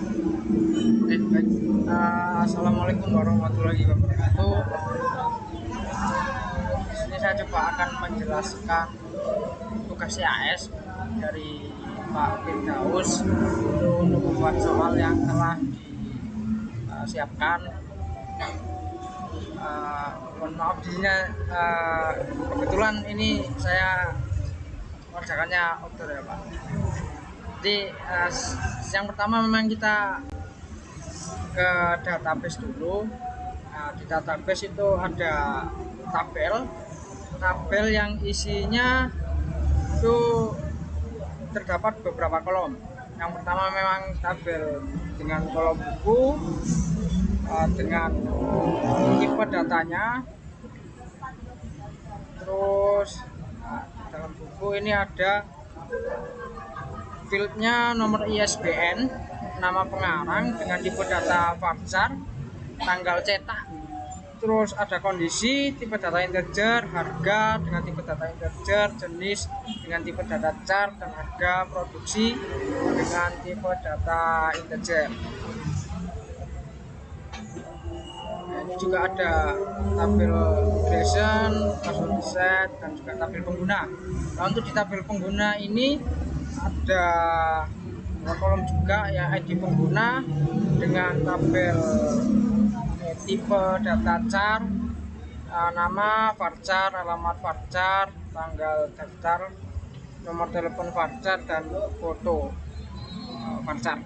Oke, baik. Assalamualaikum warahmatullahi wabarakatuh. Di sini saya coba akan menjelaskan tugas CAS dari Pak Firdaus untuk membuat soal yang telah disiapkan. Mohon maaf di sini kebetulan ini saya mengerjakannya outdoor ya Pak. Jadi yang pertama memang kita ke database dulu. Nah, di database itu ada tabel yang isinya itu terdapat beberapa kolom. Yang pertama memang tabel dengan kolom buku, dengan tipe datanya. Terus dalam buku ini ada fieldnya nomor ISBN, nama pengarang dengan tipe data varchar, tanggal cetak. Terus ada kondisi, tipe data integer, harga dengan tipe data integer, jenis dengan tipe data char, dan harga produksi dengan tipe data integer. Nah, ini juga ada tabel migration, password set, dan juga tabel pengguna. Nah, untuk di tabel pengguna ini ada kolom juga ya, ID pengguna dengan tabel tipe data char, nama varchar, alamat varchar, tanggal daftar, nomor telepon varchar, dan foto varchar.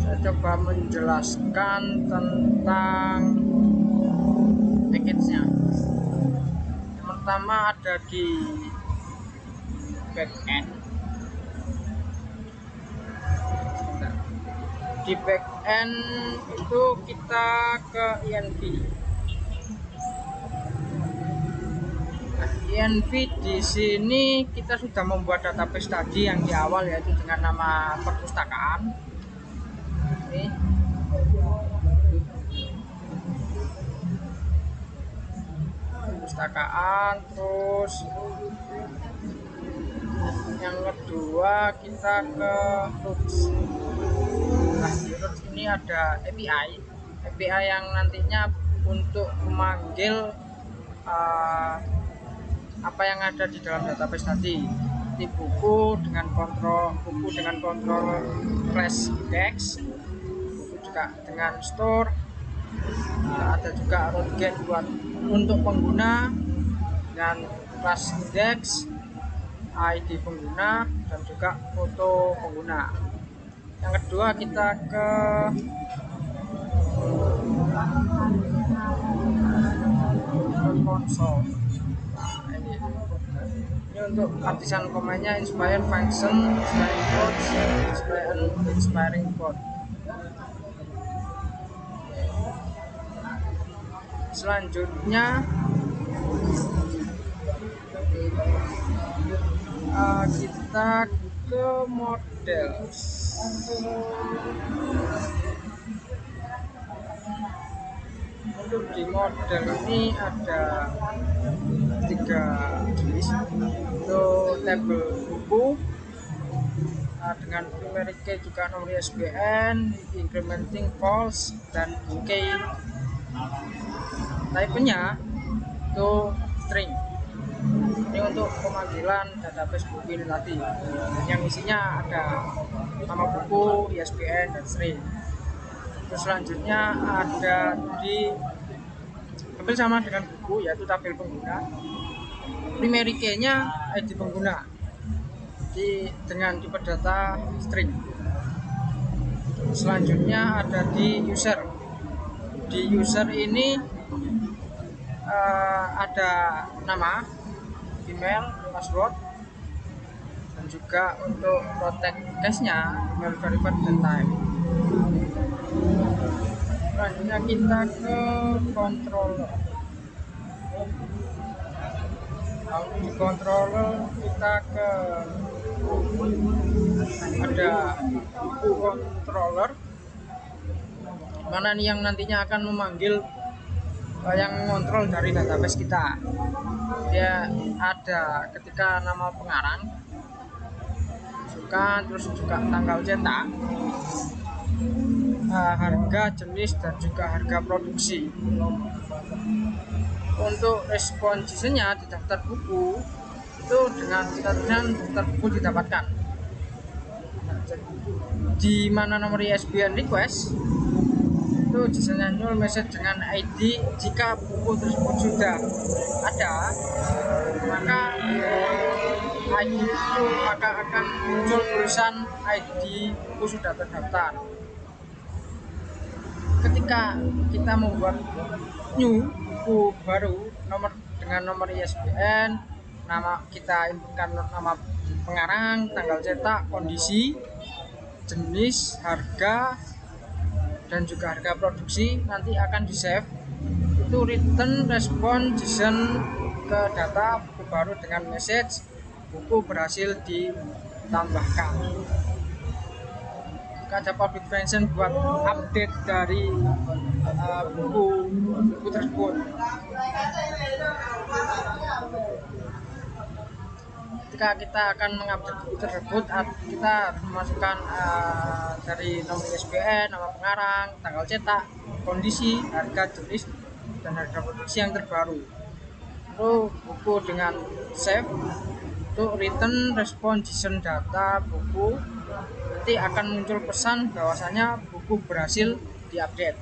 Saya coba menjelaskan tentang package-nya. Yang pertama ada di backend. Di backend itu kita ke INV. Nah, INV di sini kita sudah membuat database tadi yang di awal, yaitu dengan nama perpustakaan. Ini perpustakaan. Terus yang kedua kita ke roots. Nah, di roots ini ada API yang nantinya untuk memanggil apa yang ada di dalam database tadi. Di buku dengan kontrol class index, buku juga dengan store. Ada juga root get buat untuk pengguna dengan class index, ID pengguna, dan juga foto pengguna. Yang kedua kita ke console. Nah, ini untuk artisan komennya inspire function, inspiring quotes, inspiring quote. Selanjutnya kita ke models. Untuk di model ini ada 3 jenis. Untuk tabel buku dengan primary key, juga nomor ISBN, incrementing false, dan key. Type-nya itu string. Ini untuk pemanggilan database buku ini tadi, yang isinya ada nama buku, ISBN, dan string. Terus selanjutnya ada di hampir sama dengan buku, yaitu tabel pengguna. Primary key-nya ID pengguna dengan tipe data string. Selanjutnya ada di user. Di user ini ada nama, email, password, dan juga untuk protect cache-nya email verified dan time. Selanjutnya kita ke controller. Lalu di controller kita ke ada buku controller, mana nih yang nantinya akan memanggil yang mengontrol dari database kita. Dia ada ketika nama pengarang, masukkan, terus juga tanggal cetak, harga, jenis, dan juga harga produksi. Untuk responsinya di daftar buku itu dengan catatan daftar buku didapatkan, di mana nomor ISBN request itu disenanjul message dengan ID. Jika buku tersebut sudah ada, maka ID itu akan muncul tulisan ID buku sudah terdaftar. Ketika kita membuat new buku baru dengan nomor ISBN, nama kita inputkan nama pengarang, tanggal cetak, kondisi, jenis, harga, dan juga harga produksi, nanti akan di save. Itu return respon JSON ke data buku baru dengan message buku berhasil ditambahkan. Jika ada public function buat update dari buku tersebut. Ketika kita akan mengupdate buku tersebut, kita harus memasukkan dari nomor ISBN, nama pengarang, tanggal cetak, kondisi, harga, jenis, dan harga produksi yang terbaru. Lalu buku dengan save itu return respon JSON data buku, nanti akan muncul pesan bahwasanya buku berhasil diupdate.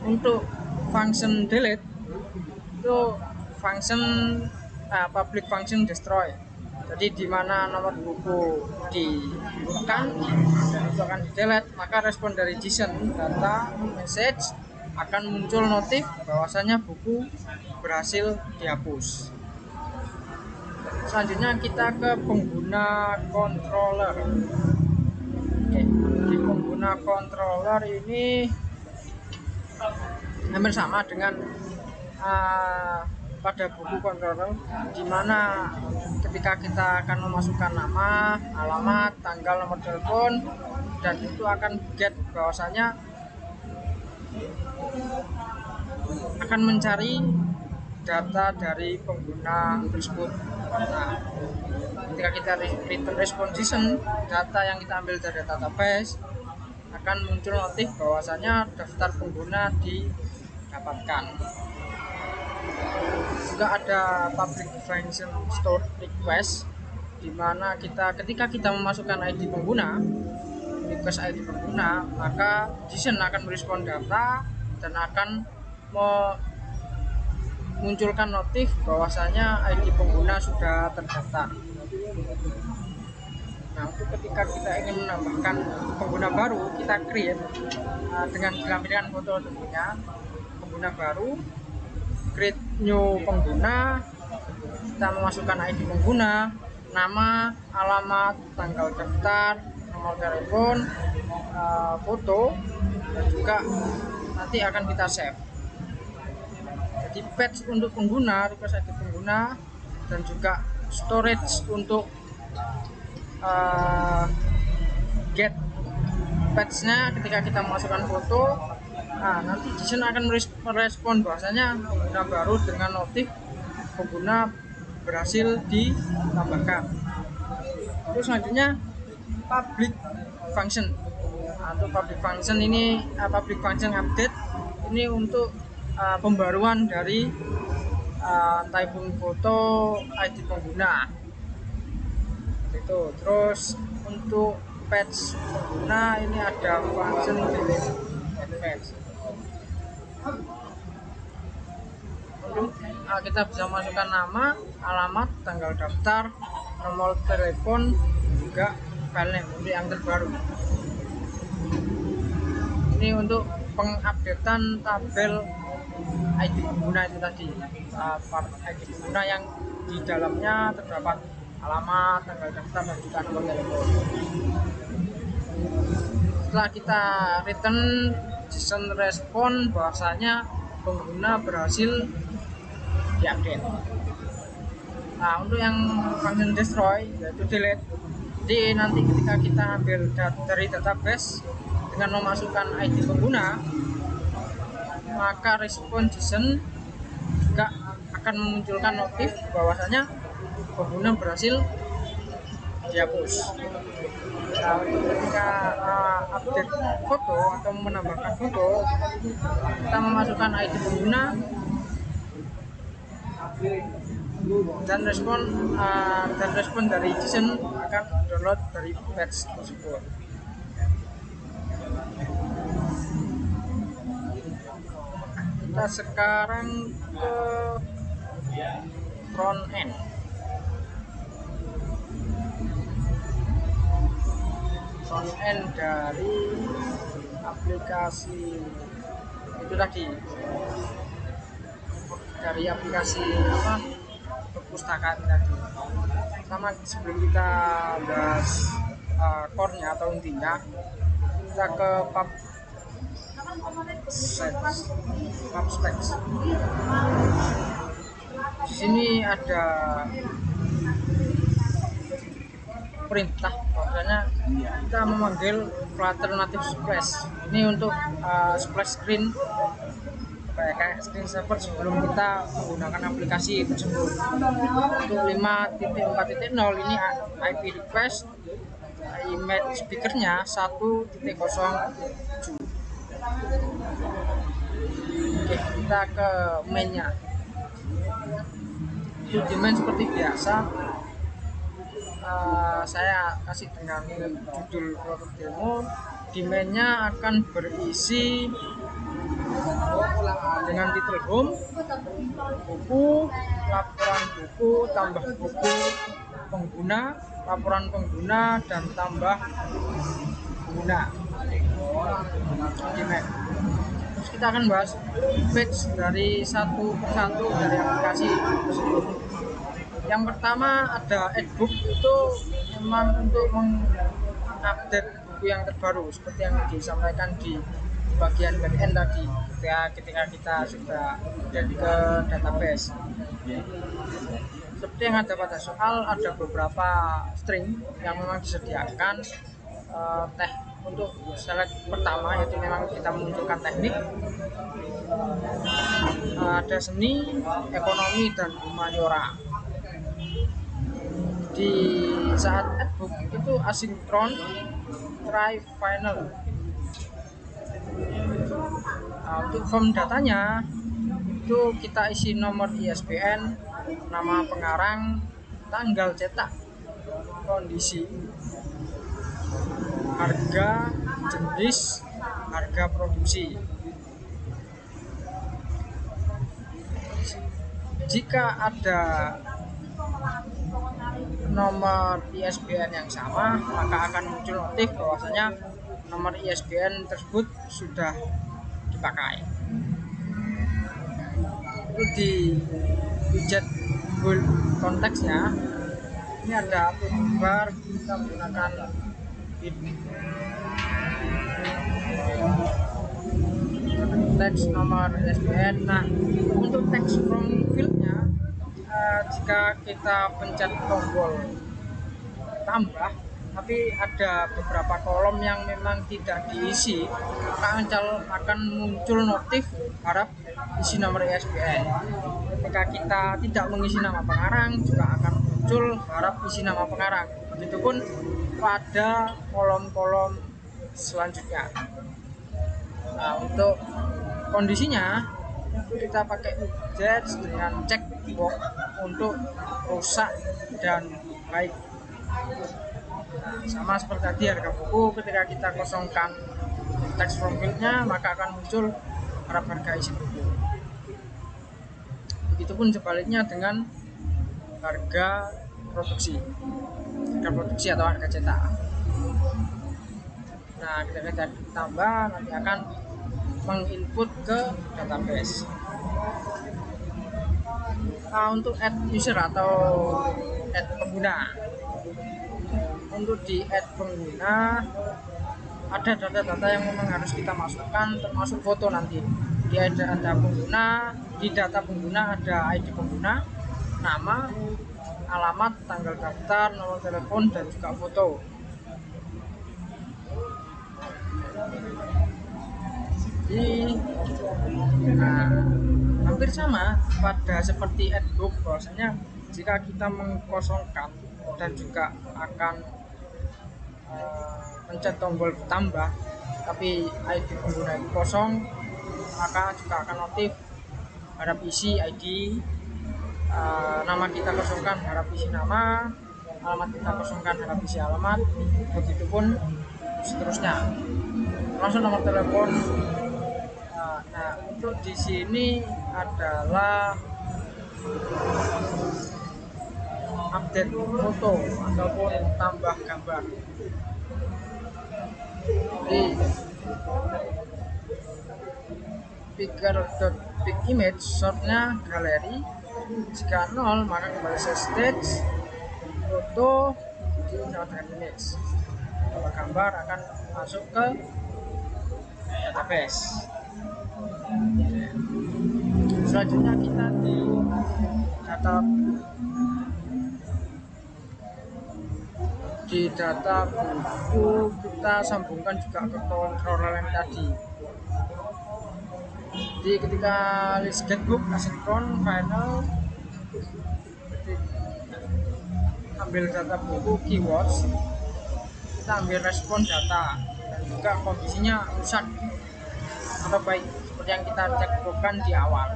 Untuk function delete itu function public function destroy, jadi di mana nomor buku digunakan dan itu akan di delete, maka respon dari JSON data message akan muncul notif bahwasanya buku berhasil dihapus. Selanjutnya kita ke pengguna controller. Oke, di pengguna controller ini hampir sama dengan pada buku controller, di mana ketika kita akan memasukkan nama, alamat, tanggal, nomor telepon, dan itu akan get bahwasanya akan mencari data dari pengguna tersebut. Nah, ketika kita return respon JSON, data yang kita ambil dari database akan muncul notif bahwasanya daftar pengguna didapatkan. Juga ada public function stored request, di mana ketika kita memasukkan ID pengguna, request ID pengguna, maka JSON akan merespon data dan akan munculkan notif bahwasanya ID pengguna sudah terdaftar. Nah, untuk ketika kita ingin menambahkan pengguna baru, kita create dengan dilampirkan foto tentunya pengguna baru, create new pengguna, kita memasukkan ID pengguna, nama, alamat, tanggal daftar, nomor telepon, foto, dan juga nanti akan kita save. Jadi patch untuk pengguna, request ID pengguna, dan juga storage untuk get patch-nya ketika kita memasukkan foto. Nah, nanti JSON akan merespon bahwasanya pengguna baru dengan notif pengguna berhasil ditambahkan. Terus selanjutnya public function. Untuk public function ini public function update ini untuk pembaruan dari typing foto ID pengguna itu. Terus untuk patch pengguna ini ada function delete advance. Kita bisa masukkan nama, alamat, tanggal daftar, nomor telepon, juga filenya untuk yang terbaru. Ini untuk pengupdatean tabel ID pengguna itu tadi, ID pengguna yang di dalamnya terdapat alamat, tanggal daftar, dan juga nomor telepon. Setelah kita return JSON respon bahwasanya pengguna berhasil diupdate. Nah, untuk yang function destroy yaitu delete, jadi nanti ketika kita ambil dari database dengan memasukkan ID pengguna, maka respon JSON juga akan memunculkan notif bahwasanya pengguna berhasil dihapus. Nah, ketika update foto atau menambahkan foto, kita memasukkan ID pengguna dan respon dari Jason akan download dari patch tersebut. Kita sekarang ke front end. Front end dari aplikasi itu tadi, dari aplikasi perpustakaan tadi. Pertama, sebelum kita bahas core-nya atau intinya, kita ke pub specs. Di sini ada perintah bahwasanya kita memanggil Flutter native splash. Ini untuk splash screen, kayak screen saver sebelum kita menggunakan aplikasi tersebut. Untuk 5.4.0 ini IP request, image speakernya 1.07. Oke, kita ke mainnya. Itu di main seperti biasa, saya kasih dengan judul produk demo. Di mainnya akan berisi dengan titel home, buku, laporan buku, tambah buku pengguna, laporan pengguna, dan tambah pengguna di main. Terus kita akan bahas page dari satu persatu dari aplikasi tersebut. Yang pertama ada Edbook, itu memang untuk mengupdate buku yang terbaru seperti yang disampaikan di bagian backend tadi, ketika kita sudah jadi ke database. Seperti yang ada pada soal, ada beberapa string yang memang disediakan untuk select pertama, yaitu memang kita menunjukkan teknik, ada seni, ekonomi, dan humaniora. Di saat Edbook itu asinkron, try final. Untuk form datanya itu kita isi nomor ISBN, nama pengarang, tanggal cetak, kondisi, harga, jenis, harga produksi. Jika ada nomor ISBN yang sama, maka akan muncul notif bahwasanya nomor ISBN tersebut sudah dipakai. Itu di widget Google konteksnya, ini ada bar, kita menggunakan teks nomor ISBN. Nah, untuk teks from fieldnya, jika kita pencet tombol tambah tapi ada beberapa kolom yang memang tidak diisi, maka akan muncul notif harap isi nomor ISBN. Ketika kita tidak mengisi nama pengarang, juga akan muncul harap isi nama pengarang. Begitupun pada kolom-kolom selanjutnya. Nah, untuk kondisinya kita pakai widget dengan checkbox untuk rusak dan baik. Nah, sama seperti tadi harga buku, ketika kita kosongkan text from field-nya, maka akan muncul harap harga isi buku. Begitupun sebaliknya dengan harga produksi atau harga cetak. Nah, ketika kita tambah, nanti akan menginput ke database. Nah, untuk add user atau add pengguna, untuk di add pengguna ada data-data yang memang harus kita masukkan, termasuk foto nanti. Di ada pengguna, di data pengguna ada ID pengguna, nama, alamat, tanggal daftar, nomor telepon, dan juga foto. Hampir sama pada seperti Edbook, bahwasanya jika kita mengkosongkan dan juga akan pencet tombol tambah tapi ID pengguna itu kosong, maka juga akan notif harap isi ID, nama kita kosongkan harap isi nama, alamat kita kosongkan harap isi alamat, begitupun seterusnya. Langsung nomor telepon. Nah, untuk di sini adalah update foto ataupun tambah gambar. Di picture.picimage shortnya galeri. Jika 0 maka kembali ke stage, foto, video sama dengan image. Kalau gambar akan masuk ke database. Selanjutnya kita di data buku kita sambungkan juga ke controller yang tadi. Jadi ketika list getbook asinkron final, ambil data buku keywords, kita ambil respon data dan juga kondisinya rusak atau baik seperti yang kita cekkan di awal.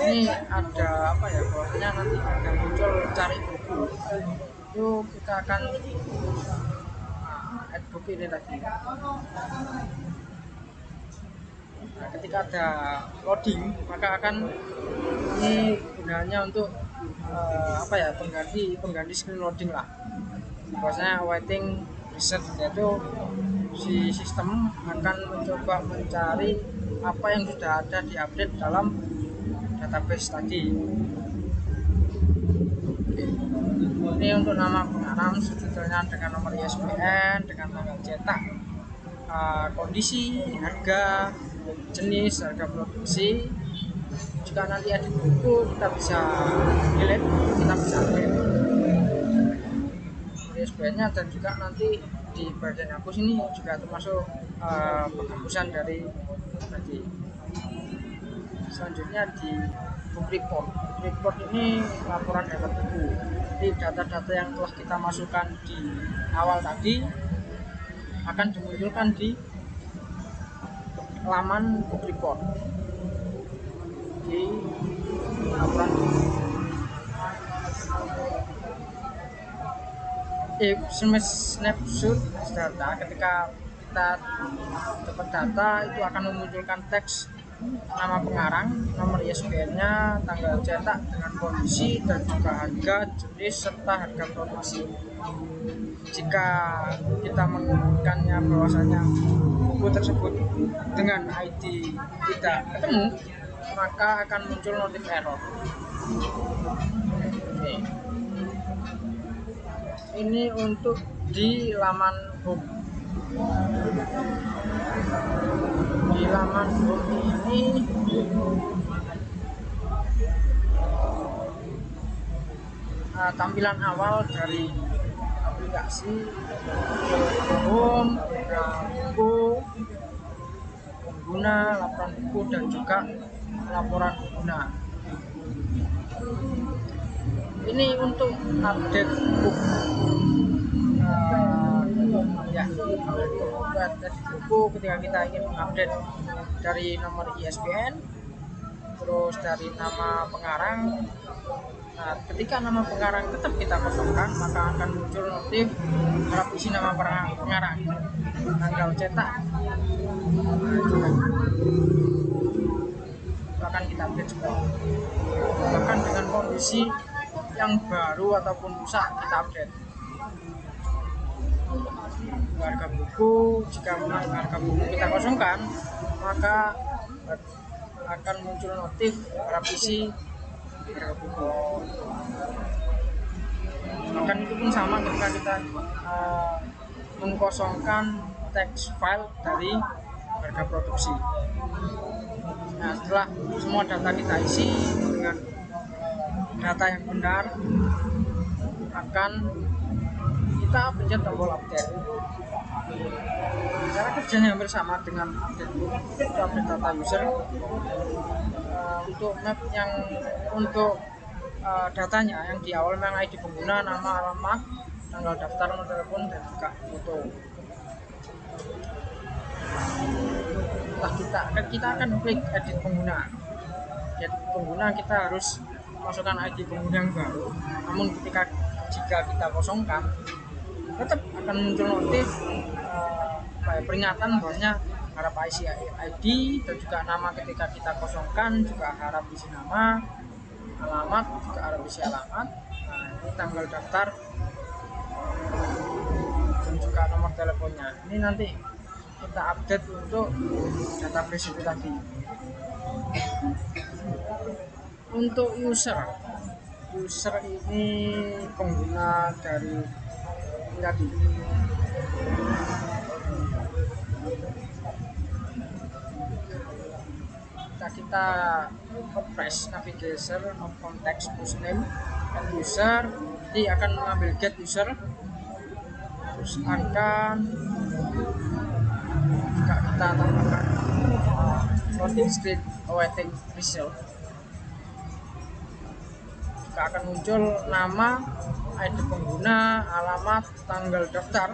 Ini ada apa ya, bahwasanya nanti ada muncul cari buku, itu kita akan add buku ini tadi. Nah, ketika ada loading maka akan ini gunanya untuk apa ya, pengganti screen loading lah, bahwasanya waiting reset, yaitu si sistem akan mencoba mencari apa yang sudah ada di update dalam database tadi. Oke. Ini untuk nama pengarang sebetulnya dengan nomor ISBN, dengan tanggal cetak, kondisi, harga, jenis, harga produksi. Jika nanti ada buku kita bisa delete, kita bisa delete ISBN-nya, dan juga nanti di bagian hapus ini juga termasuk penghapusan dari tadi. Selanjutnya di book report. Book report ini laporan data buku. Jadi data-data yang telah kita masukkan di awal tadi akan dimunculkan di laman book report di laporan buku. Snapshot data, ketika kita dapat data itu akan memunculkan teks nama pengarang, nomor ISBN-nya, tanggal cetak dengan kondisi dan juga harga, jenis serta harga produksi. Jika kita menemukannya bahwasanya buku tersebut dengan ID tidak ketemu, maka akan muncul notif error. Oke. Ini untuk di laman home. Di laman home ini tampilan awal dari aplikasi home, buku, pengguna, laporan buku, dan juga laporan pengguna. Ini untuk update buku. Ya, buku ketika kita ingin mengupdate dari nomor ISBN, terus dari nama pengarang. Nah, ketika nama pengarang tetap kita kosongkan, maka akan muncul notif harap isi nama pengarang, tanggal cetak. Itu akan kita update juga. Bahkan dengan kondisi yang baru ataupun rusak kita update. Harga buku, jika memang harga buku kita kosongkan, maka akan muncul notif harap isi harga buku. Bahkan itu pun sama ketika kita mengkosongkan teks file dari harga produksi. Nah, setelah semua data kita isi dengan data yang benar, akan kita pencet tombol update. cara kerjanya hampir sama dengan update data user. Untuk map yang untuk datanya yang di awal memang ID pengguna, nama, alamat, tanggal daftar, nomor telepon, dan juga foto. Setelah kita akan klik edit pengguna. Edit pengguna kita harus masukkan ID pengguna yang baru. Namun jika kita kosongkan, tetap akan muncul notif peringatan bahwasanya harap isi ID dan juga nama. Ketika kita kosongkan juga harap isi nama, alamat juga harap isi alamat. Nah, ini tanggal daftar dan juga nomor teleponnya. Ini nanti kita update untuk database itu tadi. Untuk user ini pengguna dari tadi. Kita press navigator of context username and user, nanti akan mengambil get user, terus akan juga kita tambahkan loading screen awaiting result. Juga akan muncul nama, ID pengguna, alamat, tanggal daftar,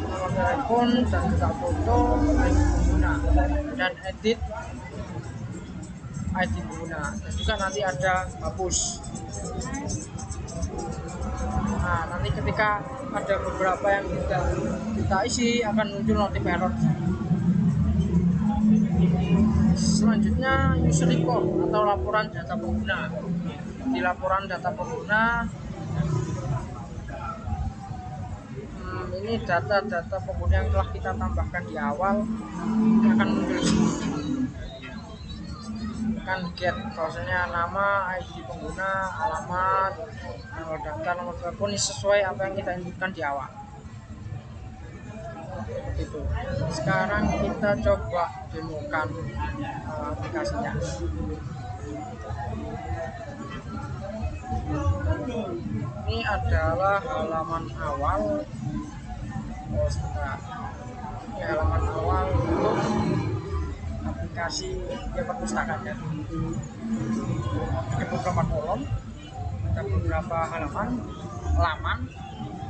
nomor telepon, dan juga foto ID pengguna, dan edit ID pengguna, dan juga nanti ada hapus. Nah, nanti ketika ada beberapa yang tidak kita isi akan muncul notif error. Selanjutnya user report atau laporan data pengguna. Di laporan data pengguna ini data-data pengguna yang telah kita tambahkan di awal akan muncul. Akan get bahwasanya nama, ID pengguna, alamat, nomor daftar, nomor telepon sesuai apa yang kita inputkan di awal. Itu. Sekarang kita coba demokan aplikasinya. Ini adalah halaman awal. Ini halaman awal untuk aplikasi perpustakaan ya. Ada beberapa kolom, ada beberapa halaman,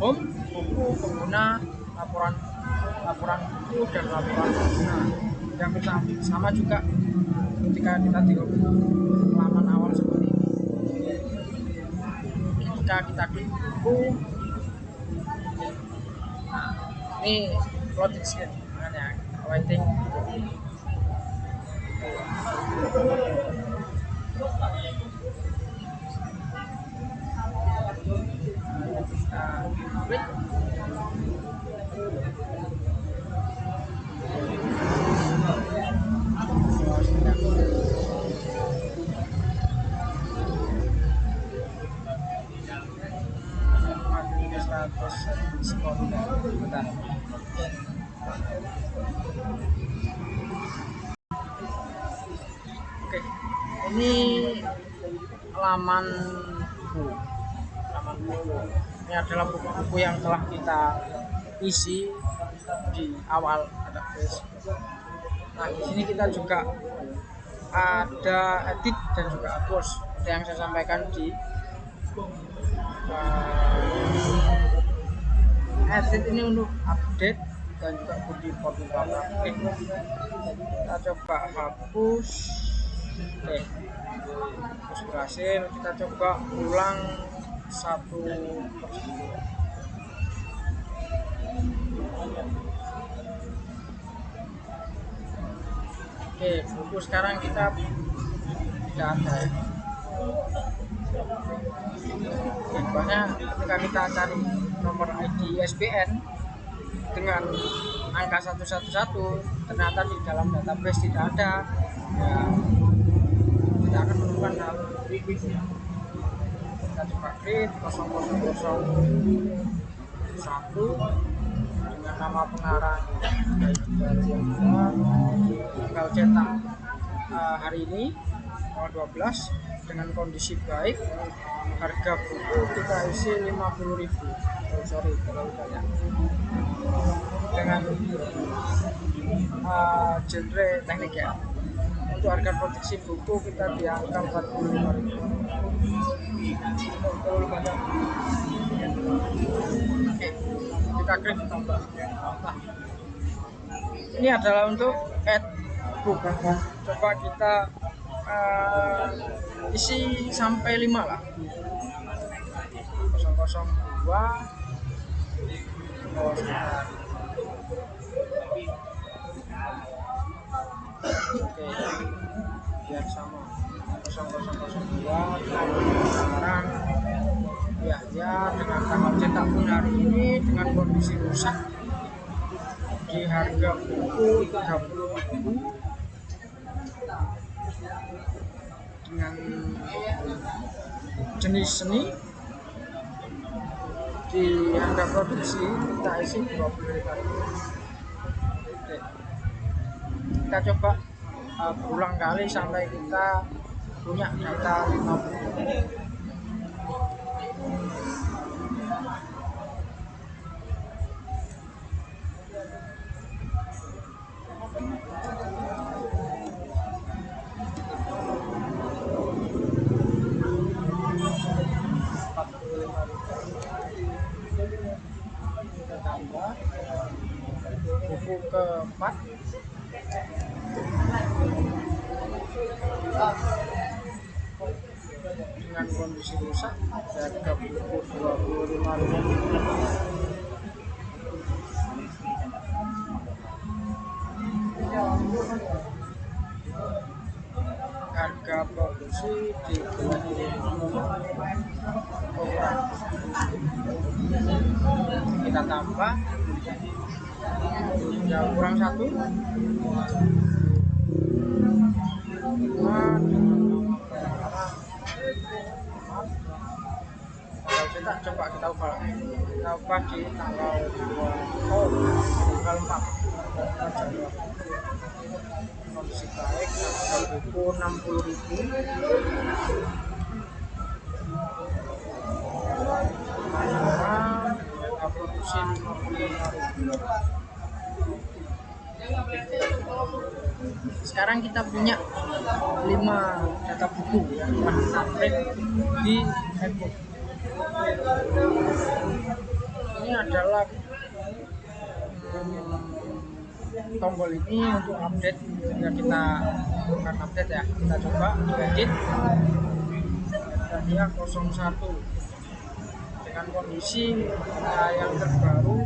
home, buku, pengguna, laporan buku, dan laporan pengguna. Yang sama juga ketika kita di halaman awal seperti ini. Ketika kita klik buku, nah ini loading screen, makanya awaiting. Klik. Oke, ini halaman buku. Ini adalah buku-buku yang telah kita isi di awal database. Nah, di sini kita juga ada edit dan juga hapus. Yang saya sampaikan di edit ini untuk update dan juga body beberapa. Oke, kita coba hapus. Oke, hapus berhasil. Kita coba ulang satu persatu. Oke, buku sekarang kita tidak ada ya. Contohnya ketika kita cari nomor ID ISBN dengan angka 111 ternyata di dalam database tidak ada ya, kita akan menemukan hal kita coba klik 0001 dengan nama pengarang tanggal cetak hari ini tanggal 12 dengan kondisi baik, harga buku kita isi 50.000. Sorry terlalu banyak. dengan genre teknik ya. Untuk harga produksi buku kita di angka 45.000. Oke, kita klik tambah. Nah, ini adalah untuk add book. Coba kita isi sampai 5 lah. 002. Oh, sebentar. Oke, biar sama 0002 sekarang ya dengan tanggal cetak pun hari ini dengan kondisi rusak di harga buku 30.000 dengan jenis seni di harga produksi kita isi 25.000. Oke, kita coba berulang kali sampai kita punya data 50. Tambah buku keempat dengan kondisi rusak harga buku 25.000. Harga produksi di kita tambah ya kurang 1. Tanggal cetak coba kita ubah lagi. Kita ubah di tanggal 2. Oh, tanggal 4. Kondisi baik, harga buku 60.000. Harga produksi 55.000. Sekarang kita punya 5 data buku yang telah kita print di e-book. Ini adalah tombol ini untuk update. Jika kita bukan update ya, kita coba edit dan dia 01 dengan kondisi yang terbaru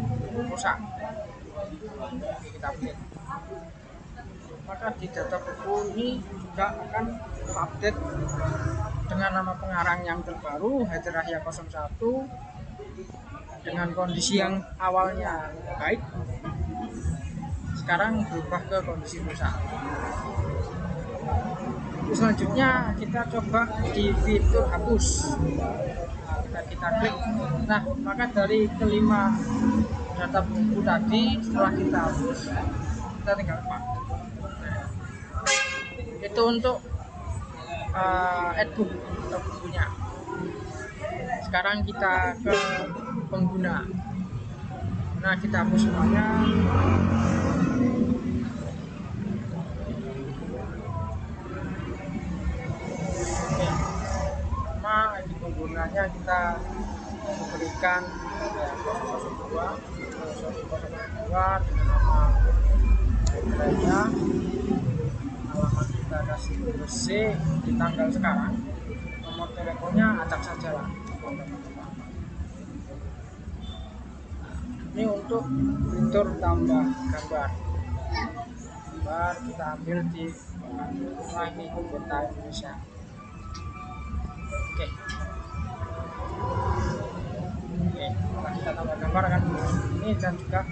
rusak. Kita update, maka di data buku ini juga akan update dengan nama pengarang yang terbaru Haider Yahya 01 dengan kondisi yang awalnya baik sekarang berubah ke kondisi rusak. Selanjutnya kita coba di fitur hapus. Kita klik. Nah, maka dari kelima data buku tadi setelah kita hapus, kita tinggal pakai. Itu untuk e-book atau bukunya. Sekarang kita ke pengguna. Nah, kita hapus semuanya. Di penggunanya kita memberikan 002 dengan nama Haider. Alamat kita kasih bersih di tanggal sekarang. Nomor teleponnya acak saja lah. Ini untuk fitur tambah gambar. Kita ambil di ini kota Indonesia. Oke, kita tambah gambar akan ini dan juga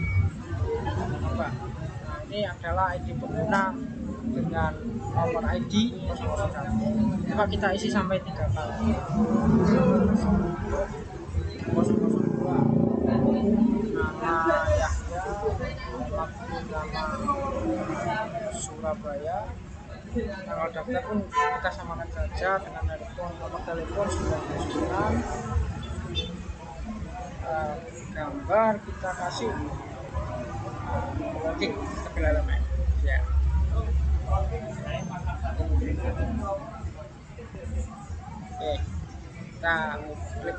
tambah. Nah, ini adalah ID pengguna dengan nomor ID 001. Coba kita isi sampai 3 kali. 002 nama Yahya, nama Surabaya. Tanggal daftar pun kita samakan saja dengan nomor telepon 99. Gambar kita kasih Klik tabel elemen ya. Oke, kita klik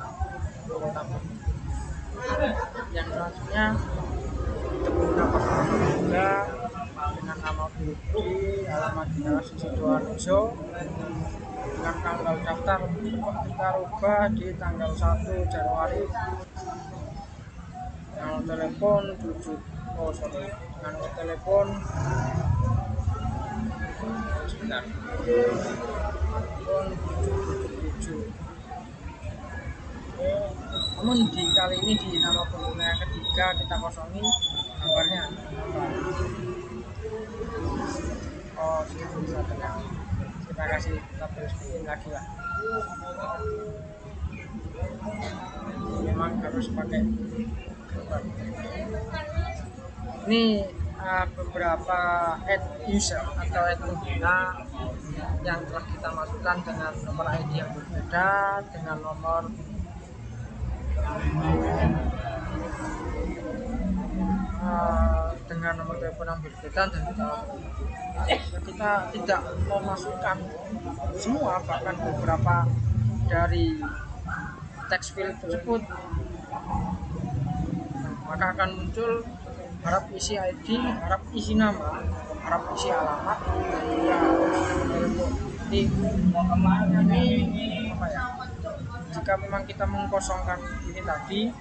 tombol tabel. Yang selanjutnya kita buka password juga dengan nama Budi, alamat dinas Sidoarjo, dengan tanggal daftar kita rubah di tanggal 1 Januari, nomor telepon 7 dengan nomor telepon sebentar telepon 777. Namun di kali ini di nama pengguna yang ketiga kita kosongi gambarnya. Oh, bisa dengan kita kasih tabel spin lagi lah. Memang harus pakai gambar. Ini beberapa add user atau add pengguna yang telah kita masukkan dengan nomor ID yang berbeda, dengan nomor telepon yang berbeda, dan kita tidak memasukkan semua, bahkan beberapa dari text field tersebut, maka akan muncul harap isi ID, harap isi nama, harap isi alamat, dan juga telepon. Ini apa ya? Jika memang kita mengkosongkan ini tadi,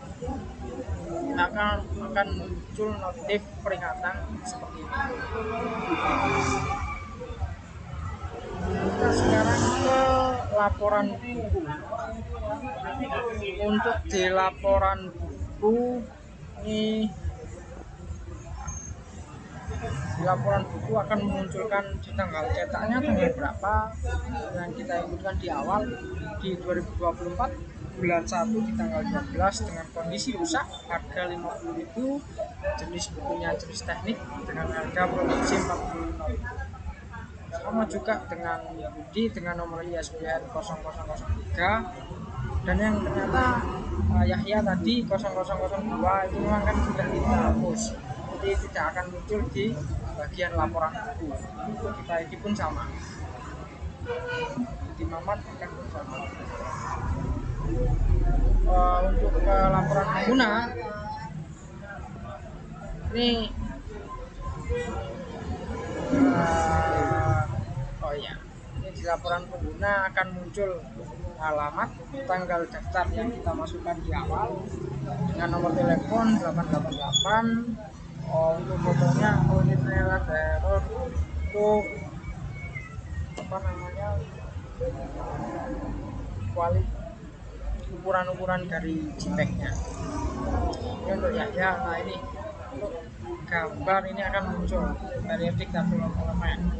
maka akan muncul notif peringatan seperti ini. Kita sekarang ke laporan buku. Untuk di laporan buku ini, di laporan buku akan memunculkan di tanggal cetaknya tanggal berapa yang kita inputkan di awal di 2024 bulan 1 di tanggal 12 dengan kondisi rusak, harga 50.000, jenis bukunya jenis teknik dengan harga produksi 45.000. Sama juga dengan Budi dengan nomor ISBN 0003, dan yang ternyata Yahya tadi 0002 itu memang kan sudah kita hapus, jadi tidak akan muncul di bagian laporan buku. Untuk kita ID pun sama, di Mamat akan pun sama. Untuk laporan pengguna ini ini di laporan pengguna akan muncul alamat, tanggal daftar yang kita masukkan di awal, dengan nomor telepon 888. Untuk fotonya, ini ternyata error untuk apa namanya, ukuran dari JPEG-nya. Ini untuk ya, nah ini untuk gambar ini akan muncul periodik tabel elemen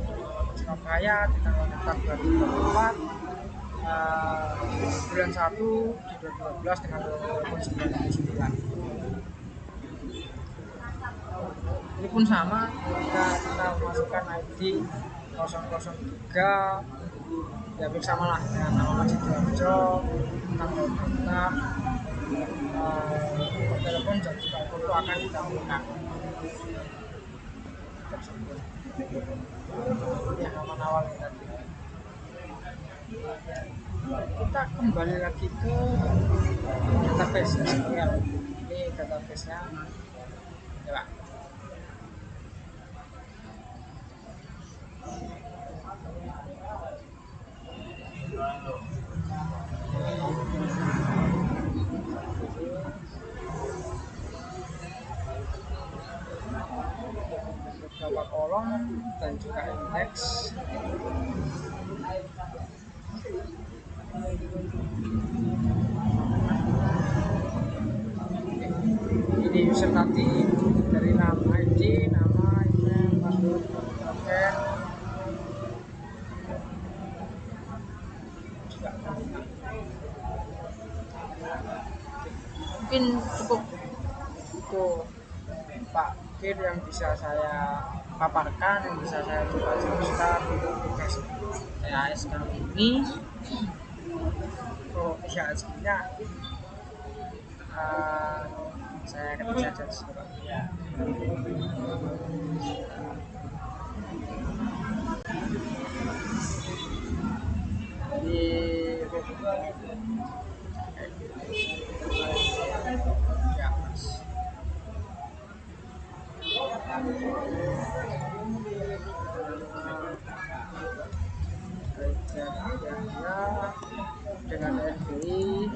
Surabaya di tanggal daftar 2024 bulan 1 di 2012 dengan telepon 99. Ini pun sama, jika kita masukkan ID 003 ya bersama lah dengan nama Sidoarjo, tanggal daftar, nomor telepon, dan juga foto akan ditampilkan. Ya, awal yang tadi. Kita kembali lagi ke database SQL. Ini database-nya, ya Pak. Beberapa kolom dan juga indeks. Ini user tadi dari nama ID, nama, email, password, token. Mungkin cukup itu Pak Kir yang bisa saya paparkan, yang bisa saya coba jelaskan untuk tugas TAS kali ini. Untuk TAS-nya saya ketik saja di sini Pak. di atas. Ya, dengan RDI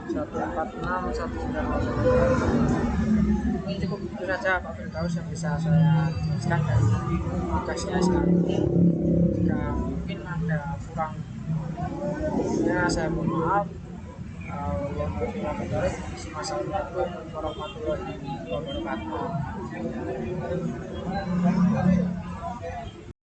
146 190. Ini cukup itu saja Pak Firdaus yang bisa saya jelaskan dari tugasnya sekarang ini. Jika mungkin ada kurang ya saya mohon maaf. Assalamualaikum warahmatullahi wabarakatuh.